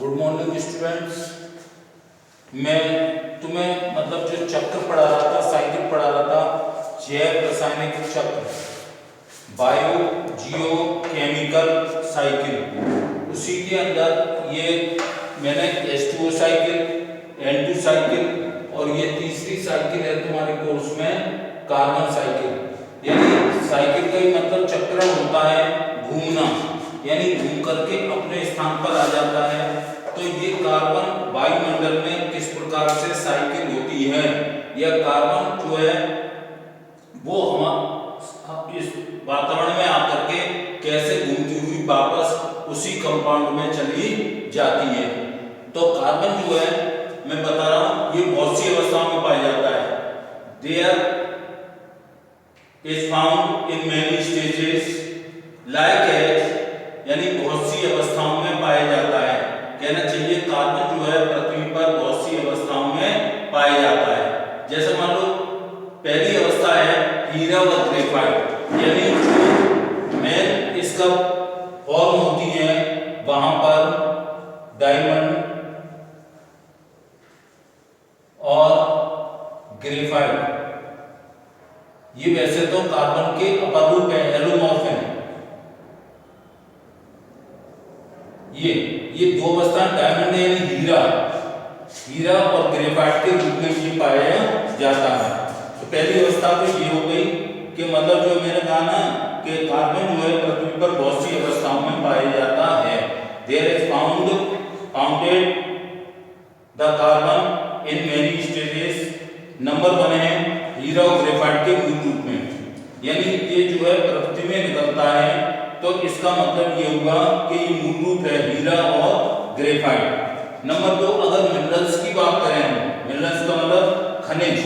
Good morning students. मैं तुम्हें मतलब जो चक्र पढ़ा रहा था, साइकिल पढ़ा रहा था, जैव रासायनिक चक्र, बायो जियो केमिकल साइकिल, उसी के अंदर ये मैंने H2O साइकिल, N2 साइकिल और ये तीसरी साइकिल है तुम्हारे कोर्स में कार्बन साइकिल। यानी साइकिल का ही मतलब चक्रण होता है घूमना, यानी घूम करके अपने स्थान पर आ जाता है। तो ये कार्बन वायुमंडल में किस प्रकार से साइकिल होती है, या कार्बन जो है वो हम इस वातावरण में आकर के कैसे घूमती हुई वापस उसी कंपाउंड में चली जाती है। तो कार्बन जो है मैं बता रहा हूं ये बहुत सी अवस्थाओं में पाया जाता है। There is found in many stages like age, यानी बहुत सी अवस्थाओं में पाया जाता है। कहना चाहिए कार्बन जो है पृथ्वी पर बहुत सी अवस्थाओं में पाया जाता है। जैसे मान लो पहली अवस्था है हीरा व ग्रेफाइट, यानी जो मेन इसका फॉर्म होती है वहां पर डायमंड और ग्रेफाइट, ये वैसे तो कार्बन के अपर रूप है, एलोमॉर्फ है। ये दो अवस्था डायमंड यानी हीरा और ग्रेफाइट के रूप में ये पाया जाता है। तो पहली अवस्था तो ये हो गई कि मतलब जो मैंने कहा ना कि कार्बन जो है पृथ्वी पर बहुत सी अवस्थाओं में पाया जाता है। There is founded the carbon in many stages. Number 1 है हीरा और ग्रेफाइट के मूल रूप में, यानी ये जो है पृथ्वी में निकलता है। तो इसका मतलब ये हुआ कि ये मूल रूप है हीरा और ग्रेफाइट। नंबर 2, अगर मिनरल्स की बात करें, मिनरल्स का मतलब खनिज,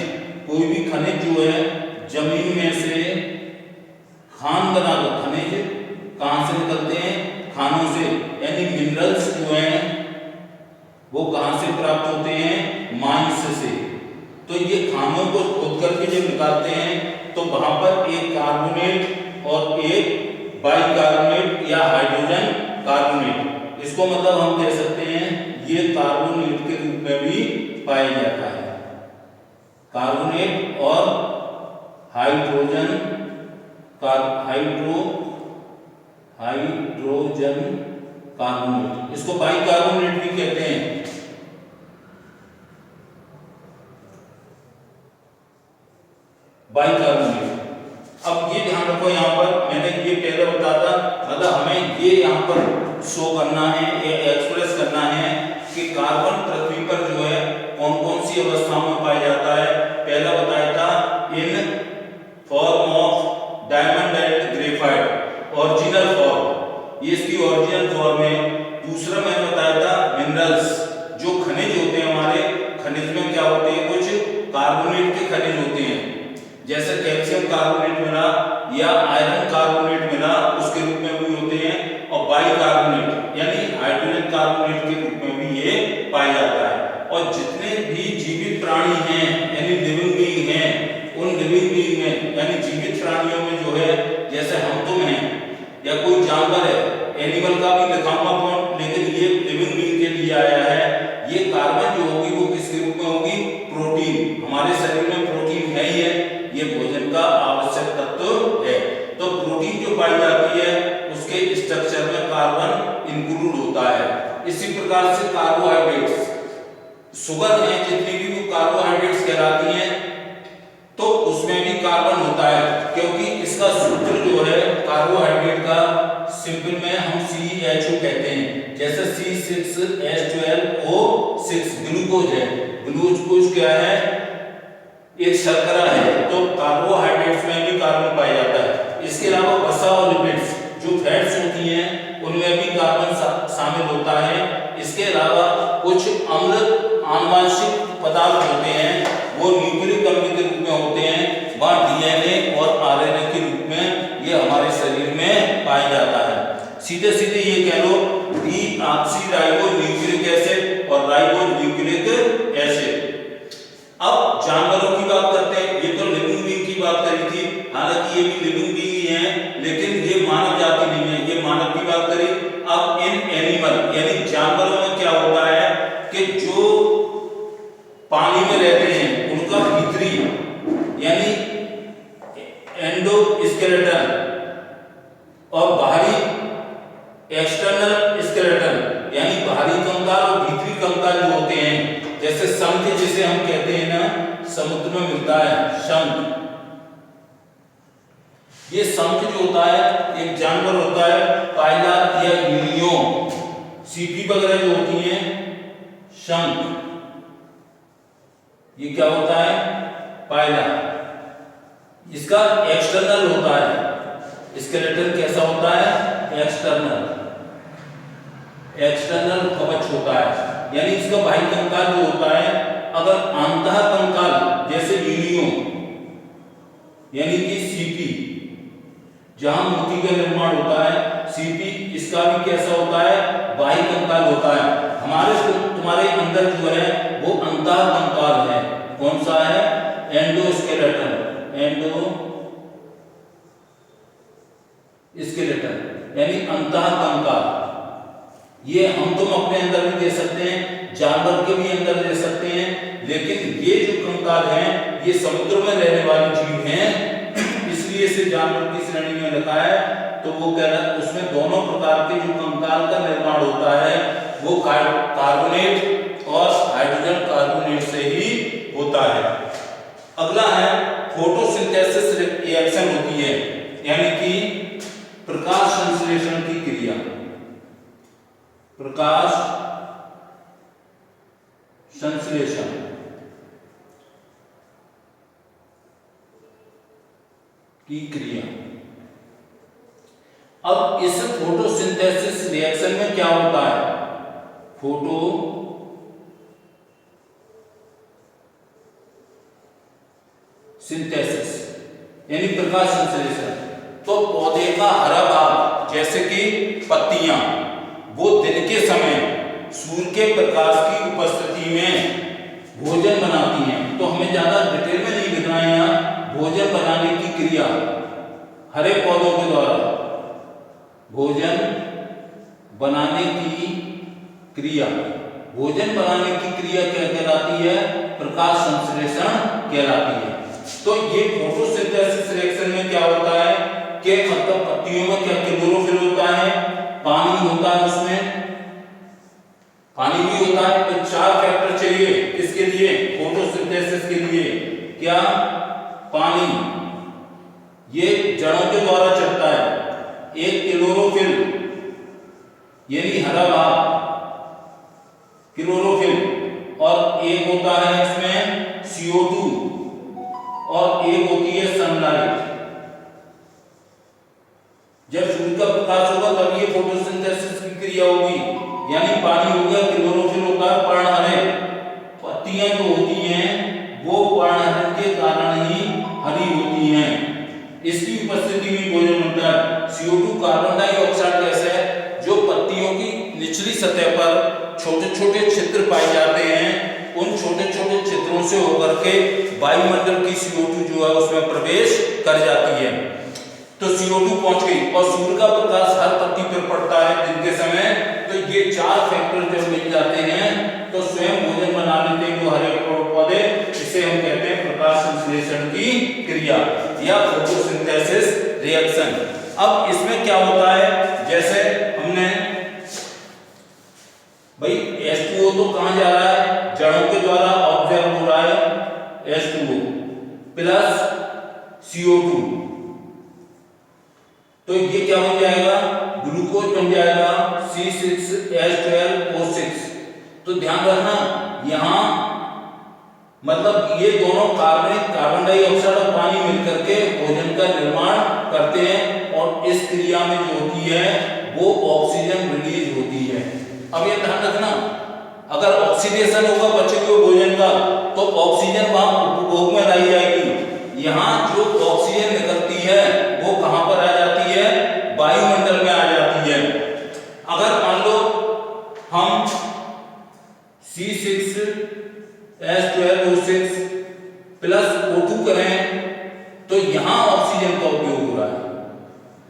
कोई भी खनिज जो है जमीन में से खान बना दो, खनिज कहां से निकलते हैं? खानों से, यानी मिनरल्स जो हैं वो कहां से प्राप्त होते हैं? माइंस से। तो ये खानों को खोद करके जब निकालते हैं तो वहां पर एक कार्बोनेट और एक बाइकार्बोनेट या हाइड्रोजन कार्बोनेट, इसको मतलब हम कह सकते हैं ये कार्बोनेट के रूप में भी पाया जाता है। कार्बोनेट और हाइड्रोजन कार्बोनेट, इसको बाइकार्बोनेट भी कहते हैं। बाइकार्बोनेट। अब ये ध्यान रखो, यहाँ पर मैंने ये पहले बताया, मतलब हमें ये यहाँ पर शो करना है, ये एक्सप्रेस करना है कि कार्बन पृथ्वी पर जो है कौन कौन सी अवस्थाओं में पाया जाता है। पहला बताया था in form of diamond and graphite, original form, ये इसकी ओरिजिनल फॉर्म है। दूसरा मैंने बताया था मिनरल्स, जो खनिज होते हैं हमारे, खनिज में क्या होते हैं? कुछ कार्बोनेट के खनिज होते हैं, जैसे कैल्शियम कार्बोनेट मिला या आयरन कार्बोनेट मिला, उसके रूप में भी होते हैं। और बाइकार्बोनेट यानी हाइड्रोजन कार्बोनेट के रूप में भी ये पाया जाता है। और जितने भी जीवित प्राणी हैं यानी लिविंग बीइंग हैं, उन लिविंग बीइंग में यानी जीवित प्राणियों में जो है, जैसे हम तुम हैं या कोई जानवर है, एनिमल का भी लिखाऊंगा पॉइंट, लेकिन ये लिविंग बीइंग के लिए आया है। ये कार्बन जो होगी वो किसके रूप में होगी? प्रोटीन। हमारे शरीर में प्रोटीन है ही है, ये भोजन का आवश्यक तत्व है। तो प्रोटीन जो पाई जाती है उसके स्ट्रक्चर में कार्बन इंक्लूड होता है। इसी प्रकार से कार्बोहाइड्रेट्स, शुगर है जितनी भी वो कार्बोहाइड्रेट्स कहलाती हैं, तो उसमें भी कार्बन होता है, क्योंकि इसका सूत्र जो है कार्बोहाइड्रेट का सिंपल में हम CHO कहते हैं। जैसे C6H12O6 ग्लूकोज है, ग्लूकोज क्या है? एक शर्करा है। तो कार्बोहाइड्रेट्स में भी कार्बन पाया जाता है। इसके अलावा वसा और लिपिड्स जो फैट्स होती हैं उनमें भी कार्बन शामिल होता है। इसके अलावा कुछ अम्ल आनुवंशिक पदार्थ होते हैं, वो न्यूक्लिक अम्ल के रूप में होते हैं, वह DNA और RNA के रूप में ये हमारे शरीर में पाया जाता है। सीधे सीधे ये कह लो डीऑक्सीराइबो न्यूक्लिक एसिड और राइबो न्यूक्लिक एसिड। अब जानवरों की बात करते हैं। ये तो लिविंग बीइंग की बात करी थी, हालांकि ये भी लिविंग बीइंग ही है, लेकिन ये मानव जाति नहीं है, ये मानव की बात करी। अब इन एनिमल यानी जानवरों में क्या होता एंडोस्केलेटन और बाहरी एक्सटर्नल स्केलेटन, यानी बाहरी कंकाल और भीतरी कंकाल जो होते हैं, जैसे शंख जिसे हम कहते हैं ना, समुद्र में मिलता है शंख। ये शंख जो होता है एक जानवर होता है, पायला या यूनियो, सीपी वगैरह जो होती हैं, शंख, ये क्या होता है, पायला। इसका एक्सटर्नल होता है, स्केलेटन कैसा होता है, एक्सटर्नल कवच होता है, यानी इसका बाह्य कंकाल जो होता है, अगर अंतः कंकाल जैसे यूनियो यानी कि सीपी, जहां मोती का निर्माण होता है, सीपी इसका भी कैसा होता है, बाह्य कंकाल होता है। तुम्हारे अंदर जो है वो अंतः कंकाल है, कौन सा है, एंडोस्केलेटन, यानी अंतः कंकाल। ये हम तुम अपने अंदर भी दे सकते हैं, जानवर के भी अंदर दे सकते हैं, लेकिन ये जो कंकाल हैं ये समुद्र में रहने वाली जीव हैं, इसलिए इसे जानवर की श्रेणी में रखा है। तो वो कह रहा है उसमें दोनों प्रकार के जो कंकाल का निर्माण होता है वो कार्बोनेट और हाइड्रोजन कार्बोनेट से ही होता है। अगला है फोटोसिंथेसिस रिएक्शन होती है, यानी कि प्रकाश संश्लेषण की क्रिया, प्रकाश संश्लेषण की क्रिया। अब इस फोटोसिंथेसिस रिएक्शन में क्या होता है, सिंथेसिस यानी प्रकाश संश्लेषण। तो पौधे का हरा भाग जैसे कि पत्तियां, वो दिन के समय सूर्य के प्रकाश की उपस्थिति में भोजन बनाती हैं। तो हमें ज्यादा डिटेल में नहीं लिखना है यहाँ, भोजन बनाने की क्रिया हरे पौधों के द्वारा, भोजन बनाने की क्रिया, भोजन बनाने की क्रिया क्या कहलाती है, प्रकाश संश्लेषण कहलाती है। तो ये फोटोसिंथेसिस रिएक्शन में क्या होता है कि मतलब पत्तियों में क्या क्लोरोफिल होता है, पानी होता है, उसमें पानी भी होता है। तो 4 फैक्टर चाहिए किसके लिए, फोटोसिंथेसिस के लिए, क्या, पानी, ये जड़ों के द्वारा चलता है, एक क्लोरोफिल यानी हरा भाग क्लोरोफिल, और एक होता है इसमें CO2 और एक होती है सनलाइट। जब सूर्य का प्रकाश होगा तब ये फोटोसिंथेसिस की क्रिया होगी, यानी पानी हो गया, क्लोरोफिल होगा, पर्णहरे, पत्तियां जो होती हैं वो पर्णहरण के कारण ही हरी होती हैं, इसकी उपस्थिति में भोजन बनता है। CO2 कार्बन डाइऑक्साइड गैस है जो पत्तियों की निचली सतह पर छोटे छोटे छिद्र पाए जाते हैं, उन छोटे छोटे छिद्रों से होकर के वायुमंडल की CO2 जो है उसमें प्रवेश कर जाती है। तो CO2 पहुंच गई और सूर्य का प्रकाश हर पत्ती पर पड़ता है दिन के समय। तो ये 4 फैक्टर जब मिल जाते हैं तो स्वयं भोजन बना लेते हैं वो हरे पौधे, इसे हम कहते हैं प्रकाश संश्लेषण की क्रिया या फोटोसिंथेसिस रिएक्शन। अब इसमें क्या होता है, जैसे हमने भाई H2O तो कहां जा रहा है, जड़ों के द्वारा ऑब्जर्व हो रहा है H2O प्लस CO2, तो ये क्या बन जाएगा, ग्लूकोज बन जाएगा C6H12O6। तो ध्यान रखना यहां मतलब ये दोनों कार्बन डाइऑक्साइड और पानी मिलकर के भोजन का निर्माण करते हैं, और इस क्रिया में जो होती है वो ऑक्सीजन रिलीज होती है। अब ये ध्यान रखना, अगर ऑक्सीडेशन होगा बचे हुए भोजन का तो ऑक्सीजन वहां उपभोग में लाई जाएगी, यहाँ जो ऑक्सीजन निकलती है वो कहां पर आ जाती है, वायुमंडल में आ जाती है। अगर मान लो हम C6H12O6 प्लस O2 करें तो यहां ऑक्सीजन का उपयोग हो रहा है,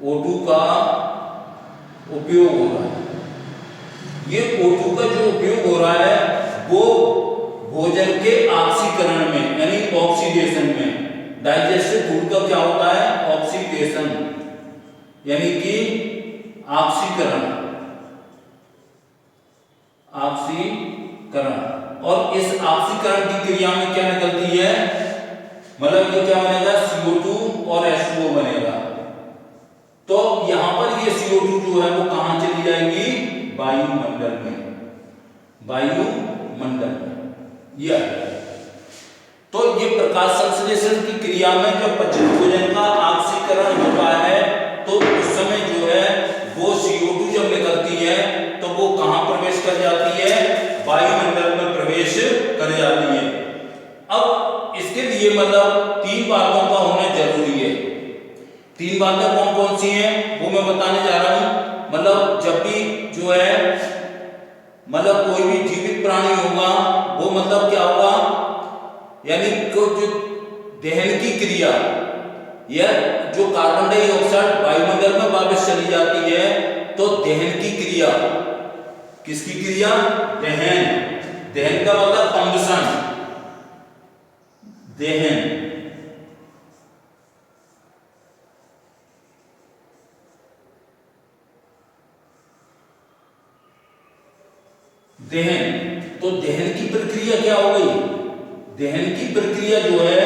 O2 का उपयोग हो रहा है। ये O2 का जो उपयोग हो रहा है वो भोजन के ऑक्सीकरण में यानी ऑक्सीडेशन में, डाइजेस्टिव फूड का क्या होता है? ऑक्सीडेशन, यानी कि ऑक्सीकरण, ऑक्सीकरण। और इस ऑक्सीकरण की क्रिया में क्या निकलती है? मतलब ये क्या बनेगा? CO2 और H2O बनेगा। तो यहां पर ये CO2 जो है वो कहां चली जाएगी? वायुमंडल में, वायुमंडल में। ये तो ये प्रकाश संश्लेषण की क्रिया में जब पचित भोजन का ऑक्सीकरण होता है तो उस समय जो है वो CO2 जब निकलती है तो वो कहां प्रवेश कर जाती है? वायुमंडल में प्रवेश कर जाती है। अब इसके लिए मतलब 3 बातों का होना जरूरी है। 3 बातें कौन कौन सी हैं वो मैं बताने जा रहा हूं। मतलब जब भी जो है मतलब कोई भी जीवित प्राणी होगा वो मतलब क्या होगा, यानी जो दहन की क्रिया या जो कार्बन डाइऑक्साइड वायुमंडल में वापस चली जाती है तो दहन की क्रिया, किसकी क्रिया? दहन। दहन का मतलब कंबशन, दहन। दहन, तो दहन की प्रक्रिया क्या हो गई? दहन की प्रक्रिया जो है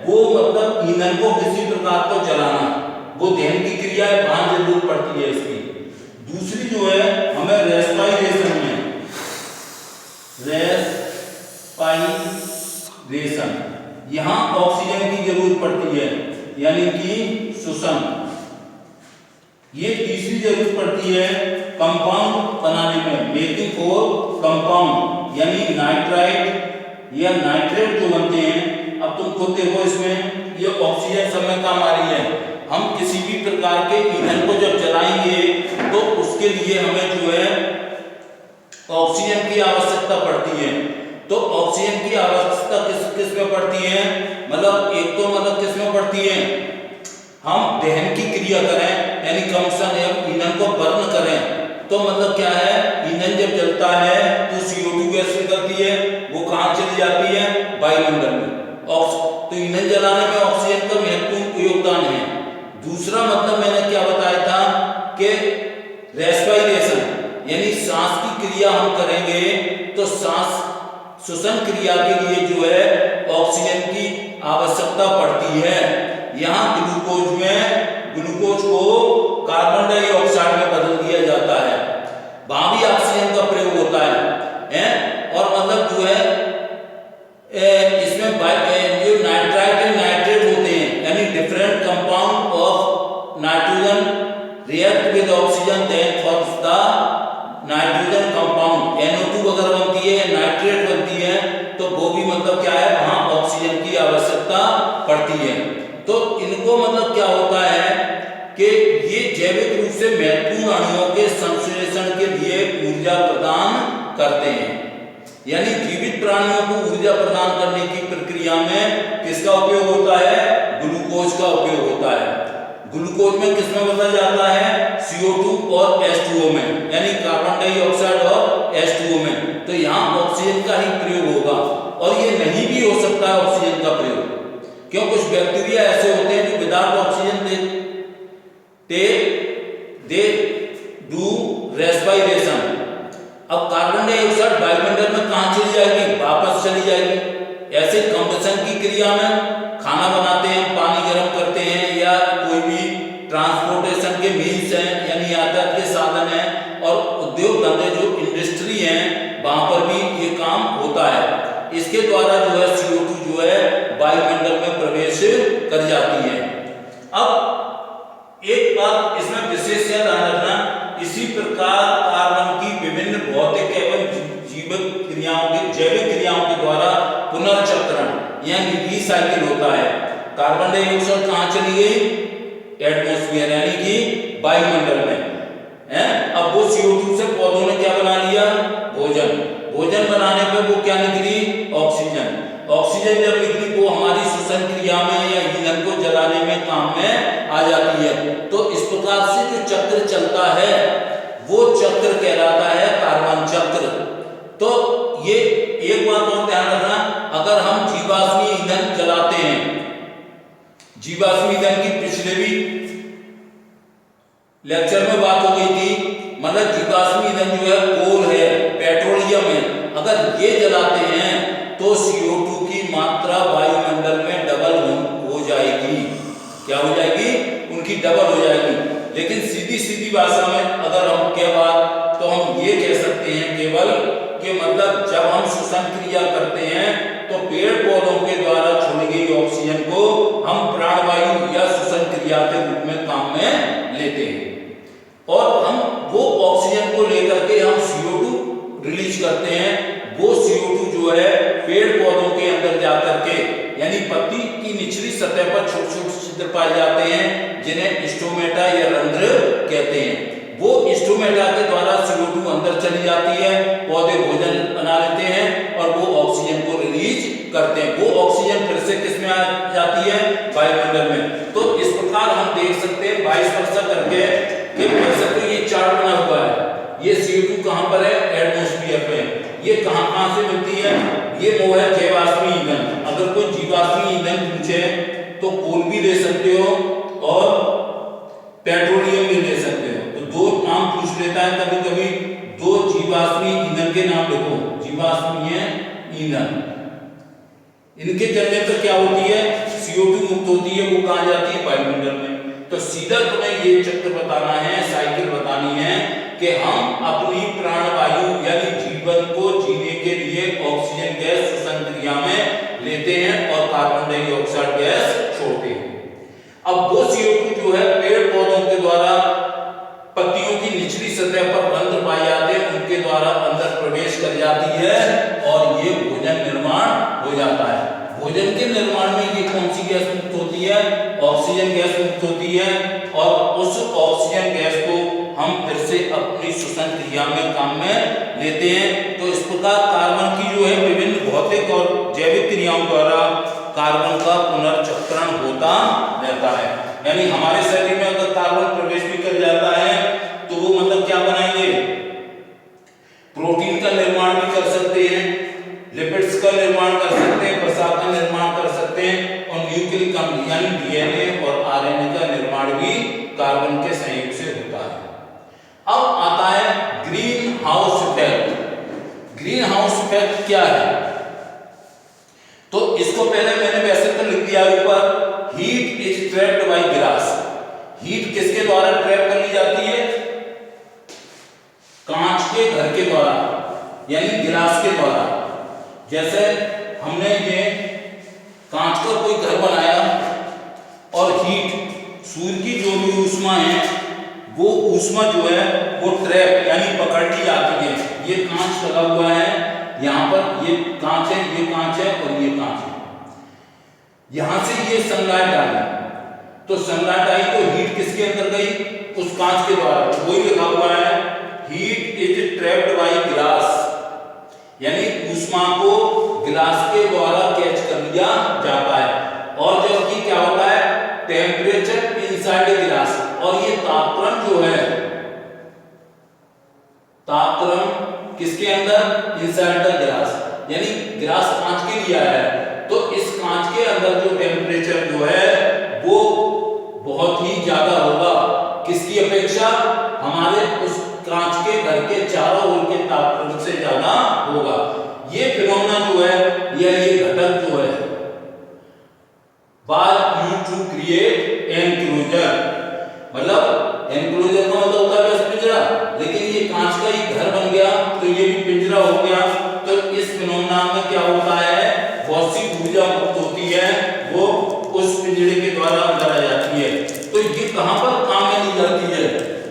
वो मतलब ईंधन को किसी प्रकार को जलाना, वो दहन की क्रिया है, वहां जरूरत पड़ती है इसकी। दूसरी जो है हमें रेस्पाइरेशन में, रेस्पाइरेशन, यहां ऑक्सीजन की जरूरत पड़ती है, यानी कि श्वसन। ये तीसरी जरूरत पड़ती है कंपाउंड बनाने में, मेकिंग फॉर कंपाउंड, यानी नाइट्राइट या नाइट्रेट जो बनते हैं। अब तुम खुद देखो इसमें ये ऑक्सीजन समय काम आ रही है। हम किसी भी प्रकार के ईंधन को जब जलाएंगे तो उसके लिए हमें जो है ऑक्सीजन की आवश्यकता पड़ती है। तो ऑक्सीजन की आवश्यकता किस में पड़ती है? मतलब एक तो मतलब किस में पड़ती है? हम दहन की क्रिया करें यानी कंबशन या ईंधन को बर्न करें तो मतलब क्या है? ईंधन जब जलता है तो CO2 गैस निकलती है, वो कहां चली जाती है? वायुमंडल में। तो ईंधन जलाने में ऑक्सीजन का महत्वपूर्ण योगदान है। दूसरा मतलब मैंने क्या बताया था कि रेस्पाइरेशन, यानी सांस की क्रिया हम करेंगे तो सांस श्वसन क्रिया के लिए जो है ऑक्सीजन की आवश्यकता पड़ती है। यहाँ ग्लूकोज में ग्लूकोज को कार्बन डाइऑक्साइड में बदल दिया जाता है, वहां भी ऑक्सीजन का प्रयोग होता है, और मतलब जो है इसमें जो नाइट्राइट नाइट्रेट होते हैं यानी different compound of nitrogen react with oxygen then forms the nitrogen compound. NO2 अगर बनती है नाइट्रेट बनती है तो वो भी मतलब क्या है? वहां ऑक्सीजन की आवश्यकता पड़ती है। तो इनको मतलब क्या होता है कि ये जैविक रूप से महत्वपूर्ण अणुओं के संश्लेषण के लिए ऊर्जा प्रदान करते हैं, यानी जीवित प्राणियों को ऊर्जा प्रदान करने की प्रक्रिया में किसका उपयोग होता है? ग्लूकोज का उपयोग होता है। ग्लूकोज में किसमें बदला जाता है? CO2 और H2O में, यानी कार्बन डाइऑक्साइड और H2O में। तो यहाँ ऑक्सीजन का ही प्रयोग होगा, और ये नहीं भी हो सकता है ऑक्सीजन का प्रयोग, क्यों? कुछ बैक्टीरिया ऐसे होते हैं जो विदाउट ऑक्सीजन दे डू रेस्पाइरेशन। अब कार्बन डाइऑक्साइड वायुमंडल में कहां चली जाएगी? वापस चली जाएगी। ऐसे कंबशन की क्रिया में खाना बनाते हैं, पानी गर्म करते हैं, या कोई भी ट्रांसपोर्टेशन के मीन्स हैं यानी यातायात के साधन हैं, और उद्योग धंधे जो इंडस्ट्री हैं वहां पर भी ये काम होता है। इसके द्वारा जो है CO2 जो है वायुमंडल में प्रवेश कर जाती है। अब एक बात इसमें विशेष ध्यान रखना, इसी प्रकार कार्बन की विभिन्न भौतिक एवं जीवित क्रियाओं के जैविक क्रियाओं के द्वारा पुनर्चक्रण यानी रीसाइकिल होता है। कार्बन डाइऑक्साइड कहां चली गई? एटमॉस्फेयर यानी कि वायुमंडल में है। अब वो CO2 से पौधों ने क्या बना लिया? भोजन। भोजन बनाने पे वो क्या निकली? ऑक्सीजन। ऑक्सीजन जब निकली वो हमारी श्वसन क्रिया में या ईंधन को जलाने में काम में आ जाती है। तो इस प्रकार से जो चक्र चलता है वो चक्र कहलाता है कार्बन चक्र। तो ये एक बात और ध्यान रखना, अगर हम जीवाश्मीय ईंधन जलाते हैं जीवाश्म ईंधन की पिछले भी लेक्चर में बात हो गई थी। मतलब जीवाश्म ईंधन जो है कोल है, पेट्रोलियम है, अगर ये जलाते हैं तो CO2 की मात्रा वायुमंडल में डबल हो जाएगी। क्या हो जाएगी? उनकी डबल हो जाएगी। लेकिन सीधी सीधी भाषा में अगर हम कह बात तो हम ये कह सकते हैं केवल कि मतलब जब हम श्वसन क्रिया करते हैं तो पेड़ पौधों के द्वारा छोड़ी गई ऑक्सीजन को हम प्राणवायु या श्वसन क्रिया के रूप में काम में लेते हैं और हम वो ऑक्सीजन को लेकर के हम CO2 रिलीज करते हैं। वो CO2 जो है पेड़ पौधों के अंदर जाकर के यानी पत्ती की निचली सतह पर छोटे छोटे छिद्र पाए जाते हैं जिन्हें स्टोमेटा या रंध्र कहते हैं। वो स्टोमेटा के द्वारा CO2 अंदर चली जाती है, पौधे भोजन बना लेते हैं और वो ऑक्सीजन को रिलीज करते हैं। वो ऑक्सीजन फिर से किस में आ जाती है? वायुमंडल में। तो इस प्रकार हम देख सकते हैं 22 वर्षा करके कि वैसे तो ये चार्ट बना हुआ है। ये CO2 कहां पर है? एटमॉस्फेयर पे। ये कहां से मिलती है? ये वो है जैवाश्म ईंधन। अगर कोई जीवाश्म ईंधन पूछे तो कोल भी ले सकते हो और पेट्रोलियम भी ले सकते हो। तो दो नाम पूछ लेता है कभी कभी, दो जीवाश्म ईंधन के नाम लिखो। जीवाश्म ईंधन, इनके जलने पर क्या होती है? CO2 मुक्त होती है। वो कहां जाती है? वायुमंडल में। तो सीधा तुम्हें ये चक्र बताना है, साइकिल बतानी है कि हम अपनी प्राणवायु यानी जीवन को जीने के लिए ऑक्सीजन गैस श्वसन क्रिया में लेते हैं और कार्बन डाइऑक्साइड गैस छोड़ते हैं। अब वो CO2 जो है पेड़ पौधों के द्वारा पत्तियों की निचली सतह पर रंध्र पाए जाते हैं, उनके द्वारा अंदर प्रवेश कर जाती है और ये भोजन निर्माण हो जाता है। भोजन के निर्माण में ये कौन सी गैस मुक्त होती है? ऑक्सीजन गैस मुक्त होती है और उस ऑक्सीजन गैस को हम फिर से अपनी श्वसन क्रिया में काम में लेते हैं। तो इस प्रकार कार्बन की जो है विभिन्न भौतिक और जैविक क्रियाओं द्वारा कार्बन का पुनर्चक्रण होता रहता है। यानी हमारे शरीर में अगर कार्बन प्रवेश भी कर जाता है तो वो मतलब क्या बनाएंगे? प्रोटीन का निर्माण भी कर सकते हैं, लिपिड्स का निर्माण कर सकते हैं, वसा का निर्माण कर सकते हैं और न्यूक्लिक अम्ल यानी DNA और RNA का निर्माण भी कार्बन के संयोग से होता है। अब आता है green house effect. Green house effect क्या है? तो इसको पहले मैंने वैसे तो लिख दिया ऊपर, heat is trapped bye glass. Heat किसके द्वारा ट्रैप कर ली जाती है? कांच के घर के द्वारा यानी गिलास के द्वारा। जैसे हमने ये कांच का कोई घर बनाया और हीट सूर्य की जो भी ऊष्मा है वो ऊष्मा जो है वो ट्रैप यानी पकड़ ली जाती है। ये कांच लगा हुआ है, यहाँ पर ये कांच है, ये कांच है और ये कांच है। यहां से ये सनलाइट आई तो सनलाइट आई तो हीट किसके अंदर गई? उस कांच के द्वारा। वही लिखा हुआ है heat is trapped bye glass यानी ऊष्मा को गिलास के द्वारा कैच कर लिया जाता है। और जबकि क्या होता है? टेम्परेचर इनसाइड गिलास। और ये तापक्रम जो है, तापक्रम किसके अंदर? इनसाइड द गिलास यानी गिलास कांच के लिए आया है तो इस कांच के अंदर जो टेम्परेचर जो है वो बहुत ही ज्यादा होगा। किसकी अपेक्षा? हमारे उस कांच के घर के चारों ओर के तापक्रम से ज्यादा होगा। ये फिनोमेना जो है या ये घटक जो है was used to create enclosure। मतलब एनक्लोजर का मतलब होता है पिंजरा, लेकिन ये कांच का ही घर बन गया तो ये भी पिंजरा हो गया। तो इस फिनोमेना में क्या होता है? बहुत सी ऊर्जा मुक्त होती है, वो उस पिंजरे के द्वारा अंदर आ जाती है। तो ये कहां पर काम में ली जाती है?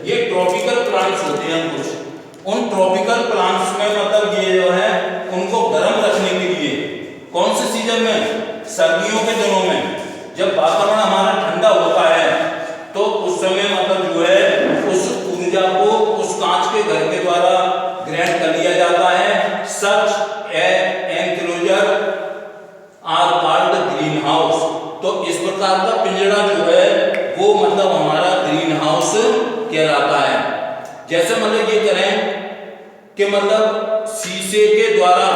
ये ट्रॉपिकल प्लांट्स होते हैं कुछ। उन ट्रॉपिकल प्लांट्स में मतलब ये जो है उनको गर्म रखने के लिए कौन से सीजन में? सर्दियों के दिनों में जब वातावरण हमारा ठंडा होता है तो उस समय मतलब जो है उस ऊर्जा को उस कांच के घर के द्वारा ग्रहण कर लिया जाता है। Such enclosure are called greenhouse. तो इस प्रकार का पिंजरा जो है वो मतलब हमारा ग्रीन हाउस कहलाता है। जैसे मतलब ये करें कि मतलब शीशे के द्वारा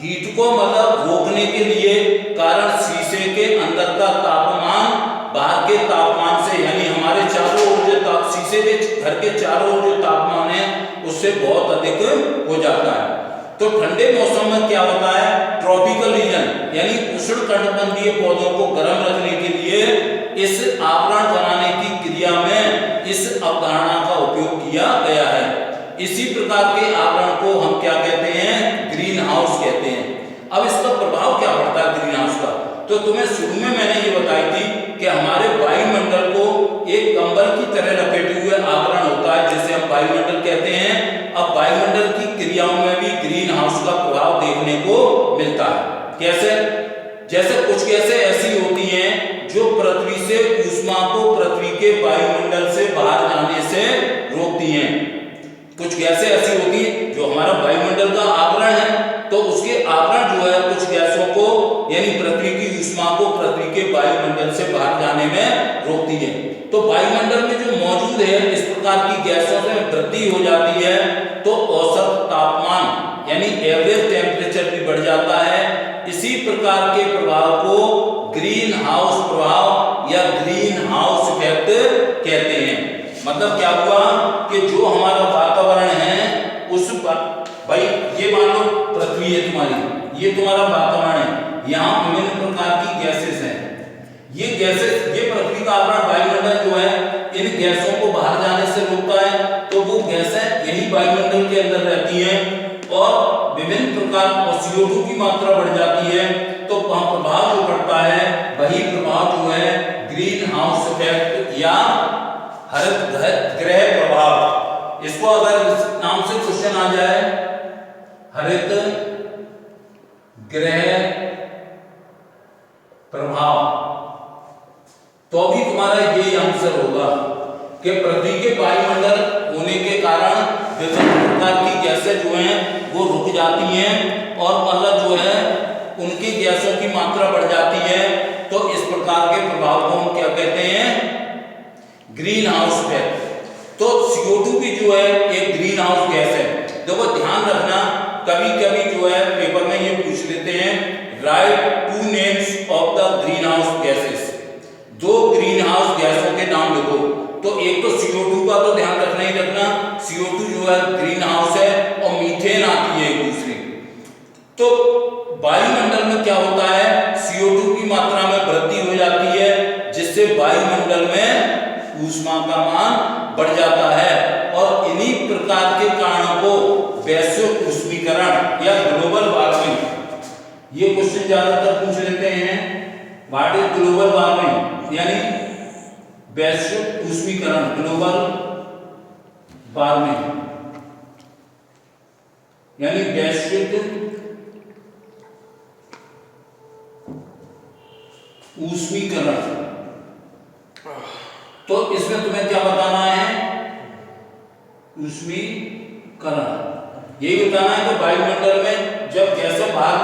हीट को मतलब रोकने के लिए, कारण शीशे के अंदर का तापमान बाहर के तापमान से, यानी हमारे चारों ओर जो शीशे के घर के चारों ओर जो तापमान है उससे बहुत अधिक हो जाता है। तो ठंडे मौसम में क्या होता है, ट्रॉपिकल रीजन यानी उष्णकटिबंधीय पौधों को गर्म रखने के लिए इस आवरण बनाने की क्रिया में इस अवधारणा का उपयोग किया गया है। इसी प्रकार के आवरण को हम क्या कहते हैं, ग्रीन हाउस कहते हैं। अब इसका प्रभाव क्या पड़ता है ग्रीन हाउस का, तो तुम्हें शुरू में मैंने ये बताई थी कि हमारे वायुमंडल को एक कंबल की तरह लपेटे हुए आवरण होता है जिसे हम वायुमंडल कहते हैं। अब वायुमंडल की क्रियाओं में भी ग्रीन हाउस का प्रभाव देखने को मिलता है। कैसे, जैसे कुछ गैसें ऐसी होती हैं जो पृथ्वी से ऊष्मा को पृथ्वी के वायुमंडल से बाहर जाने से रोकती हैं। कुछ गैसें ऐसी होती हैं जो हमारा वायुमंडल का आवरण है, तो उसके आवरण जो है कुछ गैसों को यानी पृथ्वी की ऊष्मा को पृथ्वी के वायुमंडल से बाहर जाने में रोकती है। तो वायुमंडल में जो मौजूद है इस प्रकार की गैसों में वृद्धि हो जाती है तो औसत तापमान यानी एवरेज टेम्परेचर भी बढ़ जाता है। इसी प्रकार के प्रभाव को ग्रीन हाउस प्रभाव या ग्रीन हाउस इफेक्ट कहते हैं। मतलब क्या हुआ कि जो हमारा वातावरण है उस भाई ये मान लो पृथ्वी है तुम्हारी, ये तुम्हारा वातावरण है, यहाँ विभिन्न प्रकार की गैसेस हैं। ये गैसेस, ये पृथ्वी का आवरण वायुमंडल जो है इन गैसों को बाहर जाने से रोकता है, तो वो गैसें यही वायुमंडल के अंदर रहती हैं और विभिन्न प्रकार CO2 की मात्रा बढ़ जाती है। तो वहाँ प्रभाव जो पड़ता है वही प्रभाव जो है ग्रीन हाउस इफेक्ट या हरित गृह प्रभाव। इसको अगर इस नाम से क्वेश्चन आ जाए हरित गृह प्रभाव, तो भी तुम्हारा यही आंसर होगा कि पृथ्वी के वायुमंडल होने के कारण विभिन्न प्रकार की गैसें जो हैं वो रुक जाती हैं और मतलब जो है उनकी गैसों की मात्रा बढ़ जाती है। तो इस प्रकार के प्रभाव को हम क्या कहते हैं, ग्रीन हाउस इफेक्ट। तो CO2 भी जो है एक ग्रीन हाउस गैस है। देखो ध्यान रखना, कभी कभी जो है पेपर में ये पूछ लेते हैं right 2 names of the green house gases, 2 green house गैसों के नाम लिखो। तो एक तो CO2 का तो ध्यान रखना ही रखना, CO2 जो है ग्रीन हाउस है और मीथेन आती है एक दूसरी। तो वायुमंडल में क्या होता है, CO2 की मात्रा में वृद्धि हो जाती है जिससे वायुमंडल में ऊष्मा का मान बढ़ जाता है और इन्हीं प्रकार के कारणों को वैश्विक ऊष्मीकरण या ग्लोबल वार्मिंग, ये क्वेश्चन ज्यादातर पूछ लेते हैं, व्हाट इज ग्लोबल वार्मिंग यानी वैश्विक ऊष्मीकरण, ग्लोबल वार्मिंग यानी वैश्विक ऊष्मीकरण। तो इसमें तुम्हें क्या बताना है, ऊष्मीकरण, यही बताना है कि वायुमंडल में जब गैसें बाहर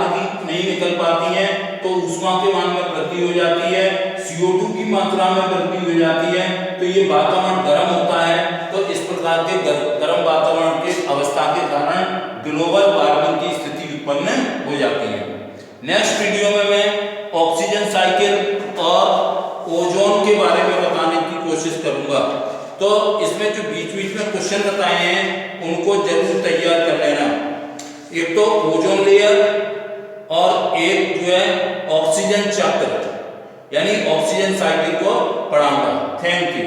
नहीं निकल पाती हैं तो ऊष्मा के मान में वृद्धि हो जाती है, CO2 की मात्रा में वृद्धि हो जाती है, तो ये वातावरण गर्म होता है। तो इस प्रकार के गर्म वातावरण के अवस्था के कारण ग्लोबल वार्मिंग की स्थिति उत्पन्न हो जाती है। नेक्स्ट वीडियो में मैं ऑक्सीजन साइकिल और ओजोन के बारे में बताने की कोशिश करूंगा। तो इसमें जो बीच बीच में क्वेश्चन बताए हैं उनको जरूर तैयार कर लेना। एक तो ओजोन लेयर और एक जो है ऑक्सीजन चक्र यानी ऑक्सीजन साइकिल को पढ़ाऊंगा। Thank you.